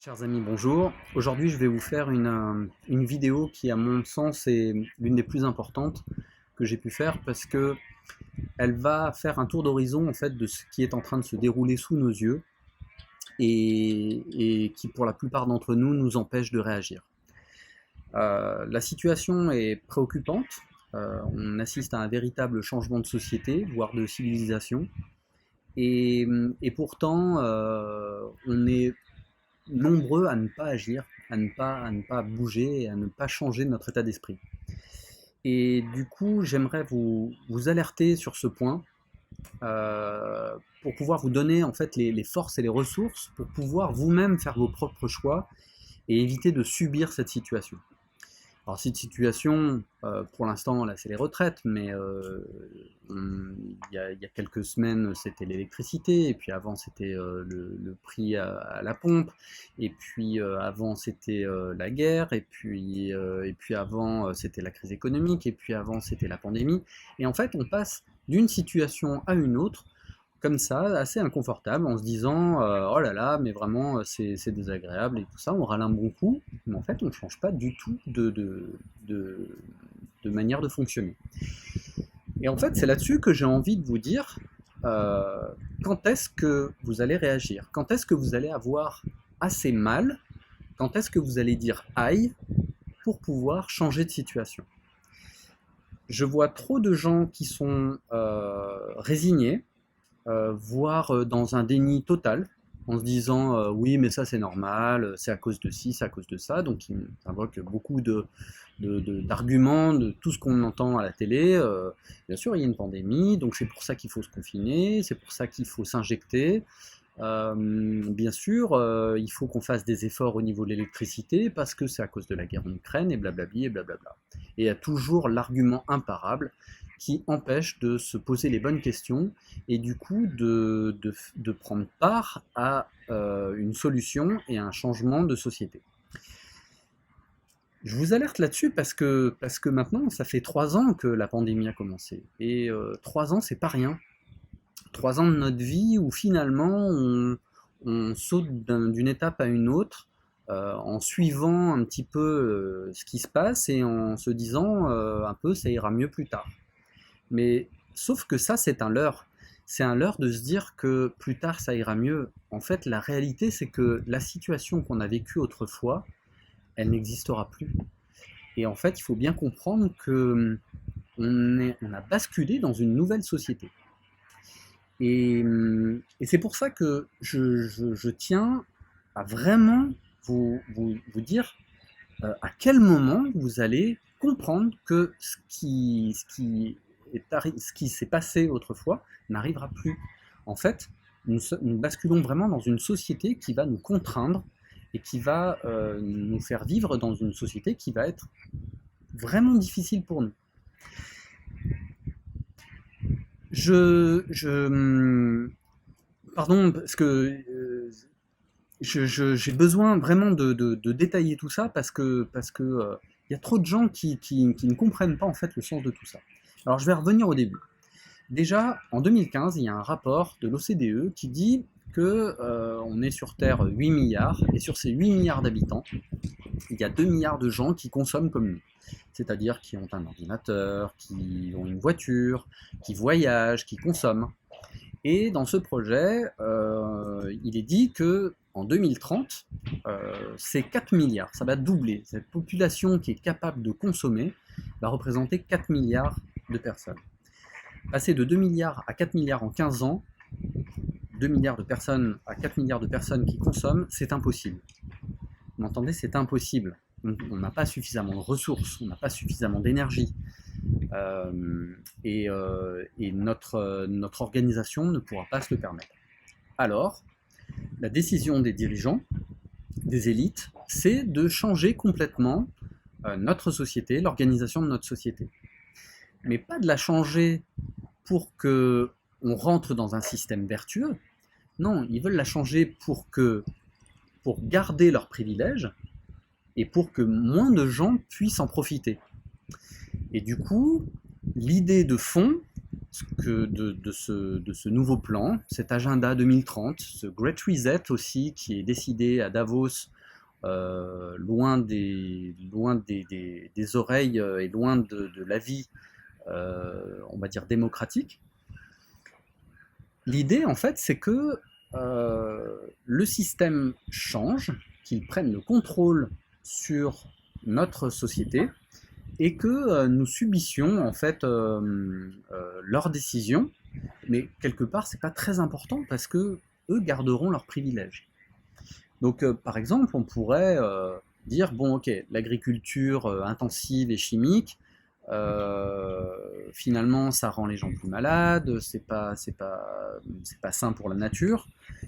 Chers amis, bonjour. Aujourd'hui, je vais vous faire une vidéo qui, à mon sens, est l'une des plus importantes que j'ai pu faire parce que elle va faire un tour d'horizon en fait de ce qui est en train de se dérouler sous nos yeux et qui, pour la plupart d'entre nous, nous empêche de réagir. La situation est préoccupante. On assiste à un véritable changement de société, voire de civilisation. Et, et pourtant, on est nombreux à ne pas agir, à ne pas bouger et à ne pas changer notre état d'esprit. Et du coup, j'aimerais vous alerter sur ce point pour pouvoir vous donner en fait les forces et les ressources pour pouvoir vous-même faire vos propres choix et éviter de subir cette situation. Alors cette situation, pour l'instant, là, c'est les retraites, mais il y a quelques semaines, c'était l'électricité, et puis avant, c'était le prix à la pompe, et puis avant, c'était la guerre, et puis avant, c'était la crise économique, et puis avant, c'était la pandémie. Et en fait, on passe d'une situation à une autre, comme ça, assez inconfortable, en se disant oh là là, mais vraiment c'est désagréable et tout ça, on râle un bon coup, mais en fait on ne change pas du tout de, de manière de fonctionner. Et en fait, c'est là-dessus que j'ai envie de vous dire euh, quand est-ce que vous allez réagir, quand est-ce que vous allez avoir assez mal, quand est-ce que vous allez dire aïe pour pouvoir changer de situation. Je vois trop de gens qui sont résignés, voire dans un déni total, en se disant oui mais ça c'est normal, c'est à cause de ci, c'est à cause de ça, donc il invoque beaucoup d'arguments, de tout ce qu'on entend à la télé. Bien sûr il y a une pandémie, donc c'est pour ça qu'il faut se confiner, c'est pour ça qu'il faut s'injecter. Bien sûr, il faut qu'on fasse des efforts au niveau de l'électricité parce que c'est à cause de la guerre en Ukraine et blablabli et blablabla. Et il y a toujours l'argument imparable qui empêche de se poser les bonnes questions et du coup de prendre part à une solution et à un changement de société. Je vous alerte là-dessus parce que maintenant, ça fait 3 ans que la pandémie a commencé. Et 3 ans, c'est pas rien. 3 ans de notre vie où finalement on saute d'une étape à une autre en suivant un petit peu ce qui se passe et en se disant un peu ça ira mieux plus tard. Mais sauf que ça, c'est un leurre. C'est un leurre de se dire que plus tard, ça ira mieux. En fait, la réalité, c'est que la situation qu'on a vécue autrefois, elle n'existera plus. Et en fait, il faut bien comprendre que on a basculé dans une nouvelle société. Et c'est pour ça que je tiens à vraiment vous dire à quel moment vous allez comprendre que ce qui s'est passé autrefois n'arrivera plus. En fait, nous basculons vraiment dans une société qui va nous contraindre et qui va nous faire vivre dans une société qui va être vraiment difficile pour nous. Je pardon, parce que j'ai besoin vraiment de détailler tout ça parce que y a trop de gens qui ne comprennent pas en fait le sens de tout ça. Alors je vais revenir au début. Déjà, en 2015, il y a un rapport de l'OCDE qui dit que on est sur Terre 8 milliards, et sur ces 8 milliards d'habitants, il y a 2 milliards de gens qui consomment comme nous. C'est-à-dire qui ont un ordinateur, qui ont une voiture, qui voyagent, qui consomment. Et dans ce projet, il est dit que en 2030, c'est 4 milliards, ça va doubler. Cette population qui est capable de consommer va représenter 4 milliards de personnes. Passer de 2 milliards à 4 milliards en 15 ans, 2 milliards de personnes à 4 milliards de personnes qui consomment, c'est impossible. Vous m'entendez, c'est impossible. On n'a pas suffisamment de ressources, on n'a pas suffisamment d'énergie. Et notre organisation ne pourra pas se le permettre. Alors, la décision des dirigeants, des élites, c'est de changer complètement notre société, l'organisation de notre société. Mais pas de la changer pour que on rentre dans un système vertueux. Non, ils veulent la changer pour garder leurs privilèges et pour que moins de gens puissent en profiter. Et du coup, l'idée de fond de ce nouveau plan, cet agenda 2030, ce Great Reset aussi qui est décidé à Davos loin des oreilles et loin de la vie, on va dire démocratique. L'idée, en fait, c'est que le système change, qu'il prenne le contrôle sur notre société et que nous subissions en fait leurs décisions, mais quelque part c'est pas très important parce que eux garderont leurs privilèges. Donc par exemple on pourrait dire bon ok l'agriculture intensive et chimique finalement ça rend les gens plus malades, c'est pas sain pour la nature.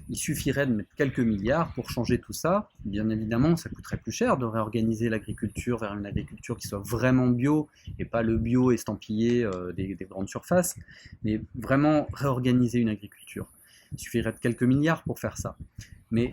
Il suffirait de mettre quelques milliards pour changer tout ça. Bien évidemment, ça coûterait plus cher de réorganiser l'agriculture vers une agriculture qui soit vraiment bio et pas le bio estampillé des grandes surfaces, mais vraiment réorganiser une agriculture. Il suffirait de quelques milliards pour faire ça. Mais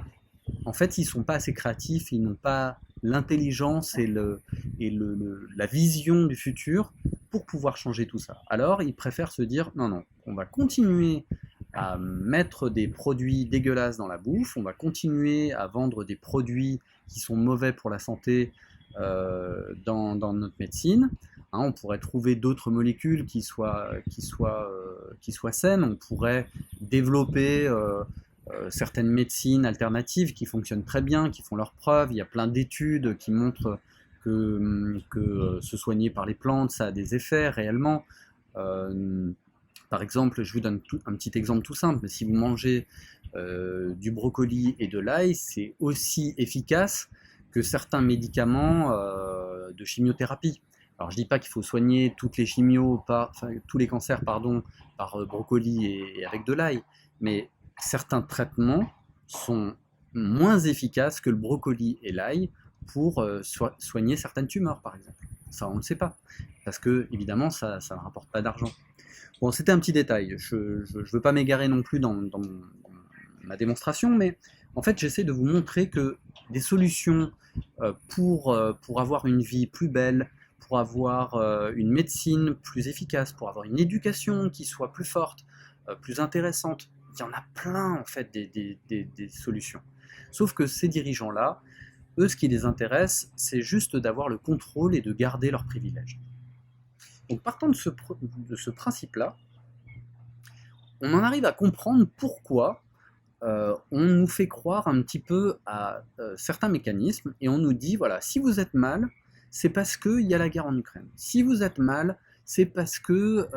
en fait, ils ne sont pas assez créatifs, ils n'ont pas l'intelligence et la vision du futur pour pouvoir changer tout ça. Alors, ils préfèrent se dire, non, non, on va continuer à mettre des produits dégueulasses dans la bouffe, on va continuer à vendre des produits qui sont mauvais pour la santé dans notre médecine. Hein, on pourrait trouver d'autres molécules qui soient saines, on pourrait développer certaines médecines alternatives qui fonctionnent très bien, qui font leurs preuves. Il y a plein d'études qui montrent que se soigner par les plantes, ça a des effets réellement. Euh, Par exemple, je vous donne un petit exemple tout simple, mais si vous mangez du brocoli et de l'ail, c'est aussi efficace que certains médicaments de chimiothérapie. Alors je dis pas qu'il faut soigner toutes les enfin, tous les cancers par brocoli et avec de l'ail, mais certains traitements sont moins efficaces que le brocoli et l'ail pour soigner certaines tumeurs, par exemple. Ça, on ne le sait pas, parce que évidemment, ça ne rapporte pas d'argent. Bon, c'était un petit détail. Je ne veux pas m'égarer non plus dans ma démonstration, mais en fait, j'essaie de vous montrer que des solutions pour avoir une vie plus belle, pour avoir une médecine plus efficace, pour avoir une éducation qui soit plus forte, plus intéressante, il y en a plein en fait des solutions. Sauf que ces dirigeants-là, eux, ce qui les intéresse, c'est juste d'avoir le contrôle et de garder leurs privilèges. Donc partant de ce principe-là, on en arrive à comprendre pourquoi on nous fait croire un petit peu à certains mécanismes et on nous dit, voilà, si vous êtes mal, c'est parce qu'il y a la guerre en Ukraine. Si vous êtes mal, c'est parce que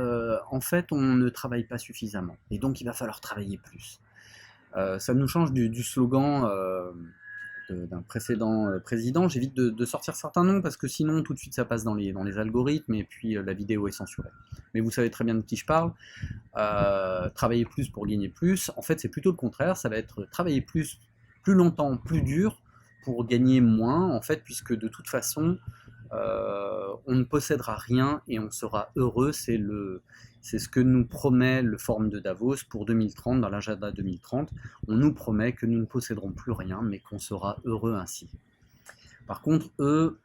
en fait on ne travaille pas suffisamment et donc il va falloir travailler plus. Ça nous change du slogan d'un précédent président. J'évite de sortir certains noms parce que sinon tout de suite ça passe dans les algorithmes et puis la vidéo est censurée. Mais vous savez très bien de qui je parle. Travailler plus pour gagner plus. En fait, c'est plutôt le contraire. Ça va être travailler plus longtemps, plus dur pour gagner moins. En fait, puisque de toute façon, on ne possédera rien et on sera heureux. C'est ce que nous promet le Forum de Davos pour 2030, dans l'agenda 2030. On nous promet que nous ne posséderons plus rien, mais qu'on sera heureux ainsi. Par contre, eux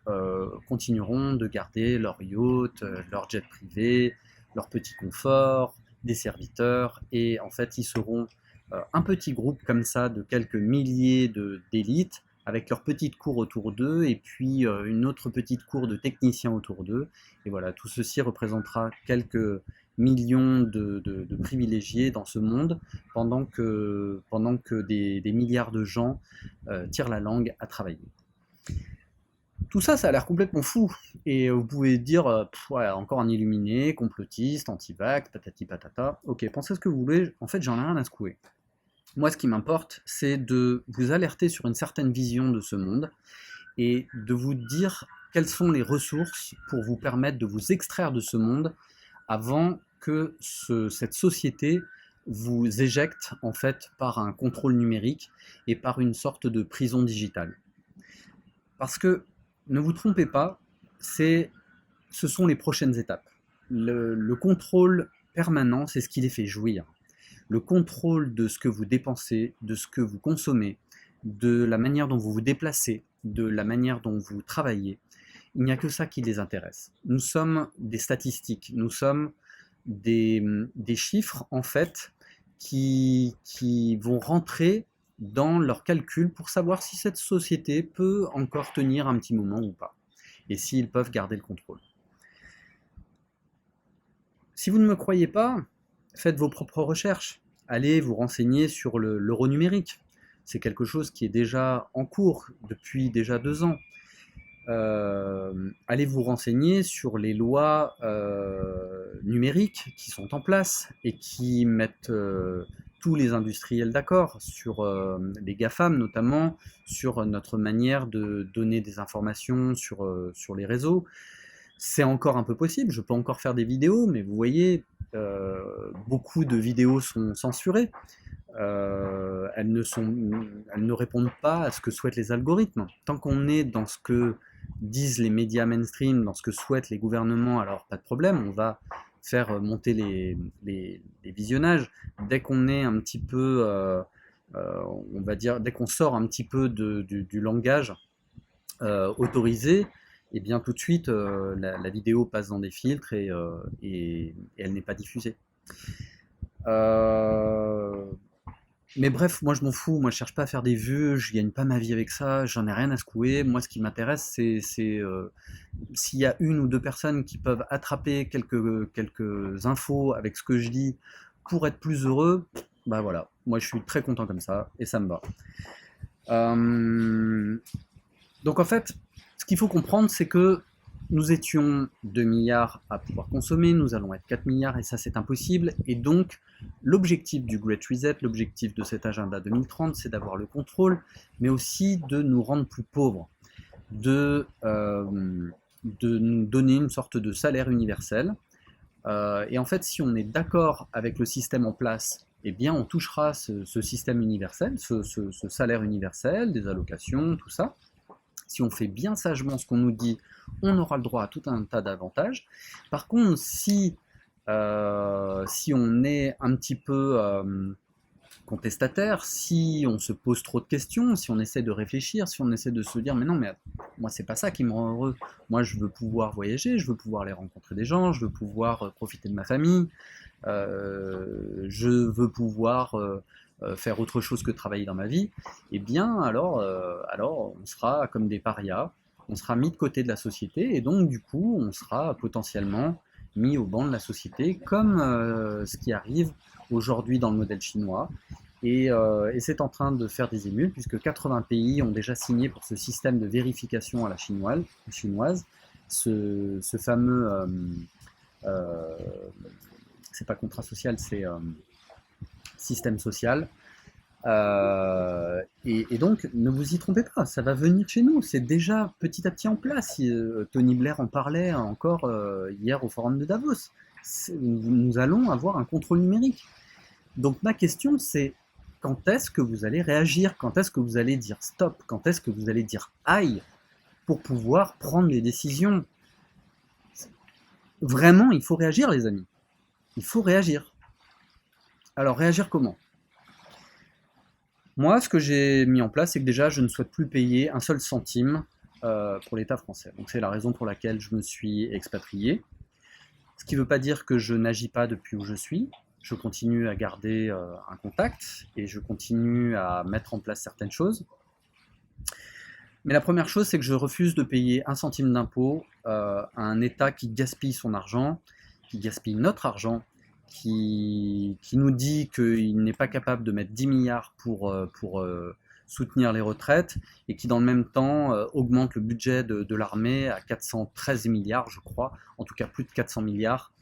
continueront de garder leur yacht, leur jet privé, leur petit confort, des serviteurs, et en fait, ils seront un petit groupe comme ça de quelques milliers d'élites avec leur petite cour autour d'eux et puis une autre petite cour de techniciens autour d'eux. Et voilà, tout ceci représentera quelques millions de privilégiés dans ce monde pendant que des milliards de gens tirent la langue à travailler. Tout ça, ça a l'air complètement fou. Et vous pouvez dire, ouais, encore un illuminé, complotiste, anti-vax, patati patata. Ok, pensez ce que vous voulez, en fait, j'en ai rien à secouer. Moi, ce qui m'importe, c'est de vous alerter sur une certaine vision de ce monde et de vous dire quelles sont les ressources pour vous permettre de vous extraire de ce monde avant que cette société vous éjecte en fait par un contrôle numérique et par une sorte de prison digitale. Parce que, ne vous trompez pas, ce sont les prochaines étapes. Le contrôle permanent, c'est ce qui les fait jouir. Le contrôle de ce que vous dépensez, de ce que vous consommez, de la manière dont vous vous déplacez, de la manière dont vous travaillez, il n'y a que ça qui les intéresse. Nous sommes des statistiques, nous sommes des chiffres en fait qui vont rentrer dans leurs calculs pour savoir si cette société peut encore tenir un petit moment ou pas, et s'ils peuvent garder le contrôle. Si vous ne me croyez pas, faites vos propres recherches. Allez vous renseigner sur l'euro numérique. C'est quelque chose qui est déjà en cours depuis déjà 2 ans. Allez vous renseigner sur les lois numériques qui sont en place et qui mettent tous les industriels d'accord, sur les GAFAM notamment, sur notre manière de donner des informations sur les réseaux. C'est encore un peu possible, je peux encore faire des vidéos, mais vous voyez, beaucoup de vidéos sont censurées. Elles ne répondent pas à ce que souhaitent les algorithmes. Tant qu'on est dans ce que disent les médias mainstream, dans ce que souhaitent les gouvernements, alors pas de problème, on va faire monter les visionnages. Dès qu'on est un petit peu, on va dire, dès qu'on sort un petit peu du langage autorisé, et bien tout de suite la vidéo passe dans des filtres et elle n'est pas diffusée. Mais bref, moi je m'en fous, moi je cherche pas à faire des vues, je gagne pas ma vie avec ça, j'en ai rien à secouer. Moi ce qui m'intéresse c'est s'il y a une ou deux personnes qui peuvent attraper quelques infos avec ce que je dis pour être plus heureux, bah voilà, moi je suis très content comme ça et ça me va. Donc en fait, ce qu'il faut comprendre, c'est que nous étions 2 milliards à pouvoir consommer, nous allons être 4 milliards et ça c'est impossible. Et donc l'objectif du Great Reset, l'objectif de cet agenda 2030, c'est d'avoir le contrôle, mais aussi de nous rendre plus pauvres, de nous donner une sorte de salaire universel. Et en fait, si on est d'accord avec le système en place, eh bien on touchera ce système universel, ce salaire universel, des allocations, tout ça. Si on fait bien sagement ce qu'on nous dit, on aura le droit à tout un tas d'avantages. Par contre, si on est un petit peu contestataire, si on se pose trop de questions, si on essaie de réfléchir, si on essaie de se dire mais non, mais moi c'est pas ça qui me rend heureux. Moi je veux pouvoir voyager, je veux pouvoir aller rencontrer des gens, je veux pouvoir profiter de ma famille, je veux pouvoir faire autre chose que travailler dans ma vie, eh bien alors on sera comme des parias, on sera mis de côté de la société et donc du coup on sera potentiellement mis au banc de la société comme ce qui arrive aujourd'hui dans le modèle chinois. Et c'est en train de faire des émules puisque 80 pays ont déjà signé pour ce système de vérification à la chinoise, ce fameux c'est pas contrat social, c'est système social. Et donc, ne vous y trompez pas, ça va venir chez nous. C'est déjà petit à petit en place. Tony Blair en parlait encore hier au forum de Davos. Nous allons avoir un contrôle numérique. Donc ma question c'est, quand est-ce que vous allez réagir? Quand est-ce que vous allez dire stop? Quand est-ce que vous allez dire aïe pour pouvoir prendre les décisions? Vraiment, il faut réagir les amis. Il faut réagir. Alors réagir comment? Moi, ce que j'ai mis en place, c'est que déjà, je ne souhaite plus payer un seul centime pour l'État français. Donc c'est la raison pour laquelle je me suis expatrié. Ce qui ne veut pas dire que je n'agis pas depuis où je suis. Je continue à garder un contact et je continue à mettre en place certaines choses. Mais la première chose, c'est que je refuse de payer un centime d'impôt à un État qui gaspille son argent, qui gaspille notre argent, qui nous dit qu'il n'est pas capable de mettre 10 milliards pour soutenir les retraites et qui dans le même temps augmente le budget de l'armée à 413 milliards, je crois, en tout cas plus de 400 milliards,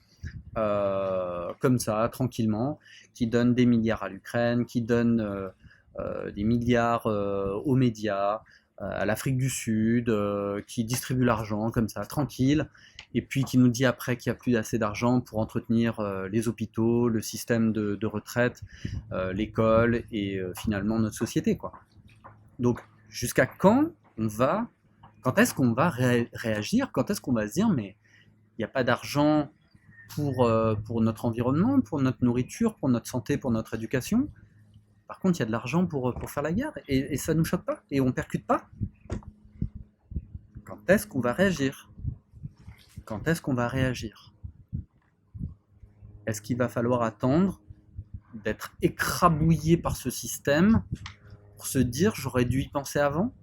comme ça, tranquillement, qui donne des milliards à l'Ukraine, qui donne des milliards aux médias, à l'Afrique du Sud, qui distribue l'argent comme ça, tranquille, et puis qui nous dit après qu'il n'y a plus assez d'argent pour entretenir les hôpitaux, le système de retraite, l'école et finalement notre société, quoi. Donc jusqu'à quand est-ce qu'on va réagir, quand est-ce qu'on va se dire mais il n'y a pas d'argent pour notre environnement, pour notre nourriture, pour notre santé, pour notre éducation. Par contre, il y a de l'argent pour faire la guerre et ça ne nous choque pas et on ne percute pas. Quand est-ce qu'on va réagir? Quand est-ce qu'on va réagir? Est-ce qu'il va falloir attendre d'être écrabouillé par ce système pour se dire j'aurais dû y penser avant?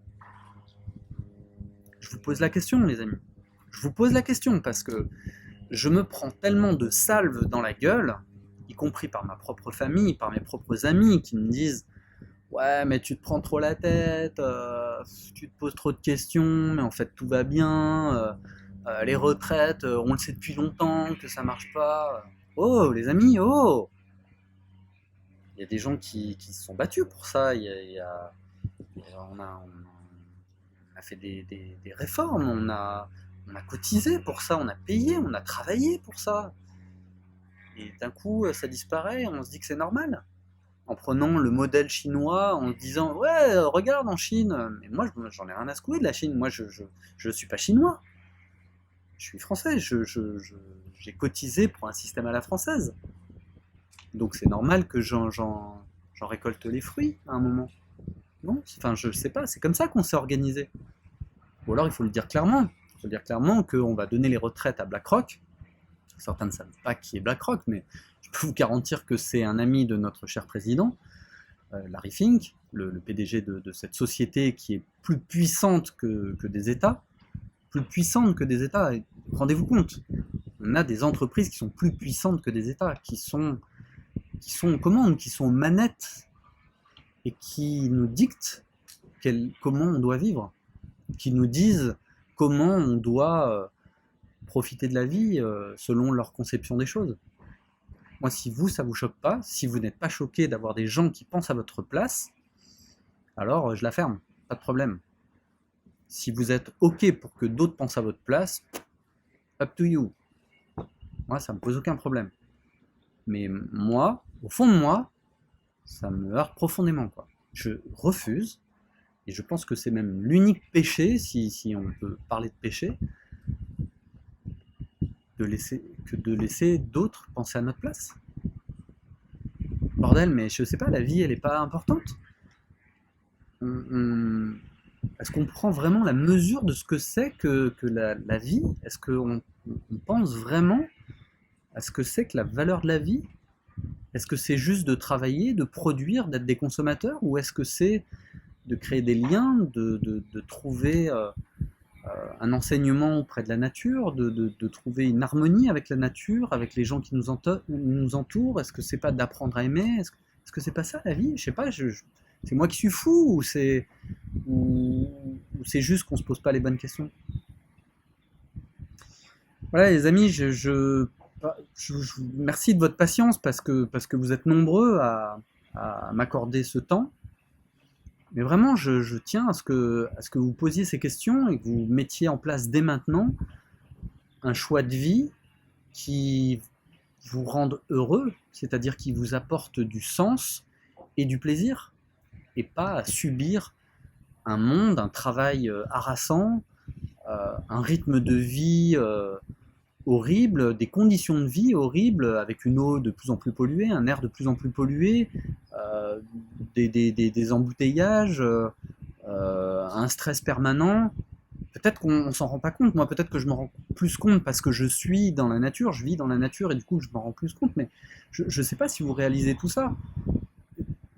Je vous pose la question, les amis. Je vous pose la question parce que je me prends tellement de salves dans la gueule, y compris par ma propre famille, par mes propres amis, qui me disent ouais, mais tu te prends trop la tête, tu te poses trop de questions, mais en fait tout va bien, les retraites, on le sait depuis longtemps que ça marche pas. Oh, les amis, oh! Il y a des gens qui se sont battus pour ça, on a fait des réformes, on a cotisé pour ça, on a payé, on a travaillé pour ça. Et d'un coup, ça disparaît, on se dit que c'est normal. En prenant le modèle chinois, en se disant ouais, regarde en Chine, mais moi j'en ai rien à secouer de la Chine, moi je suis pas chinois, je suis français, j'ai cotisé pour un système à la française. Donc c'est normal que j'en récolte les fruits à un moment. Non, enfin je sais pas, c'est comme ça qu'on s'est organisé. Ou alors il faut le dire clairement, il faut dire clairement qu'on va donner les retraites à BlackRock. Certains ne savent pas qui est BlackRock, mais je peux vous garantir que c'est un ami de notre cher président, Larry Fink, le PDG de cette société qui est plus puissante que des États. Plus puissante que des États. Rendez-vous compte, on a des entreprises qui sont plus puissantes que des États, qui sont aux commandes, qui sont aux manettes, et qui nous dictent comment on doit vivre, qui nous disent comment on doit profiter de la vie selon leur conception des choses. Moi, si vous, ça vous choque pas, si vous n'êtes pas choqué d'avoir des gens qui pensent à votre place, alors je la ferme, pas de problème. Si vous êtes OK pour que d'autres pensent à votre place, up to you. Moi, ça me pose aucun problème. Mais moi, au fond de moi, ça me heurte profondément, quoi. Je refuse, et je pense que c'est même l'unique péché, si on peut parler de péché, de laisser d'autres penser à notre place. Bordel, mais je sais pas, la vie, elle est pas importante. Est-ce qu'on prend vraiment la mesure de ce que c'est que la vie? Est-ce qu'on pense vraiment à ce que c'est que la valeur de la vie? Est-ce que c'est juste de travailler, de produire, d'être des consommateurs? Ou est-ce que c'est de créer des liens, de trouver un enseignement auprès de la nature, de trouver une harmonie avec la nature, avec les gens qui nous entourent? Est-ce que c'est pas d'apprendre à aimer? Est-ce que c'est pas ça la vie? Je sais pas, c'est moi qui suis fou ou c'est juste qu'on se pose pas les bonnes questions? Voilà les amis, je vous merci de votre patience parce que vous êtes nombreux à m'accorder ce temps. Mais vraiment, je tiens à ce que vous posiez ces questions et que vous mettiez en place dès maintenant un choix de vie qui vous rende heureux, c'est-à-dire qui vous apporte du sens et du plaisir, et pas à subir un monde, un travail harassant, un rythme de vie horrible, des conditions de vie horribles, avec une eau de plus en plus polluée, un air de plus en plus pollué, des embouteillages, un stress permanent. Peut-être qu'on s'en rend pas compte, moi peut-être que je m'en rends plus compte parce que je suis dans la nature, je vis dans la nature et du coup je m'en rends plus compte, mais je ne sais pas si vous réalisez tout ça.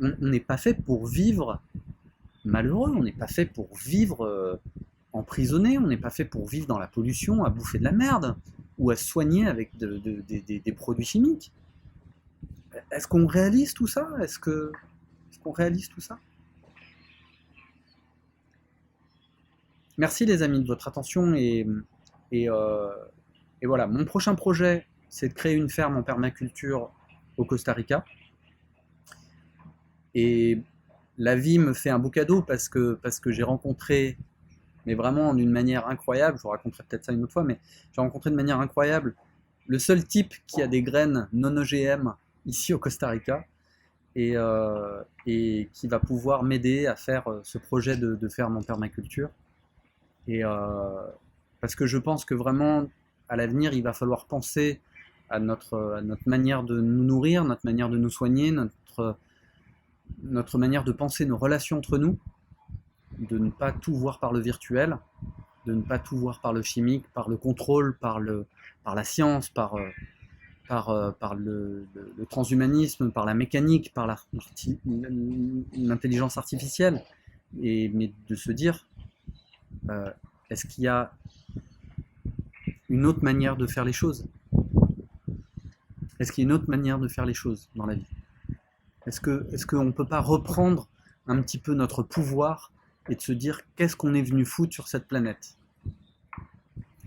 On n'est pas fait pour vivre malheureux, on n'est pas fait pour vivre emprisonné, on n'est pas fait pour vivre dans la pollution, à bouffer de la merde, ou à se soigner avec des produits chimiques. Est-ce qu'on réalise tout ça? Est-ce qu'on réalise tout ça? Merci les amis de votre attention et voilà, mon prochain projet, c'est de créer une ferme en permaculture au Costa Rica. Et la vie me fait un beau cadeau parce que j'ai rencontré, mais vraiment d'une manière incroyable, je vous raconterai peut-être ça une autre fois, mais j'ai rencontré de manière incroyable le seul type qui a des graines non OGM ici au Costa Rica et qui va pouvoir m'aider à faire ce projet de ferme en permaculture. Et parce que je pense que vraiment, à l'avenir, il va falloir penser à notre manière de nous nourrir, notre manière de nous soigner, notre manière de penser nos relations entre nous, de ne pas tout voir par le virtuel, de ne pas tout voir par le chimique, par le contrôle, par la science, par par le transhumanisme, par la mécanique, par l'intelligence artificielle, mais de se dire, est-ce qu'il y a une autre manière de faire les choses? Est-ce qu'il y a une autre manière de faire les choses dans la vie? Est-ce qu'on ne peut pas reprendre un petit peu notre pouvoir et de se dire qu'est-ce qu'on est venu foutre sur cette planète?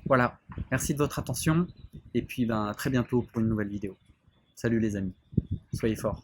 Voilà, merci de votre attention et puis à très bientôt pour une nouvelle vidéo. Salut les amis, soyez forts.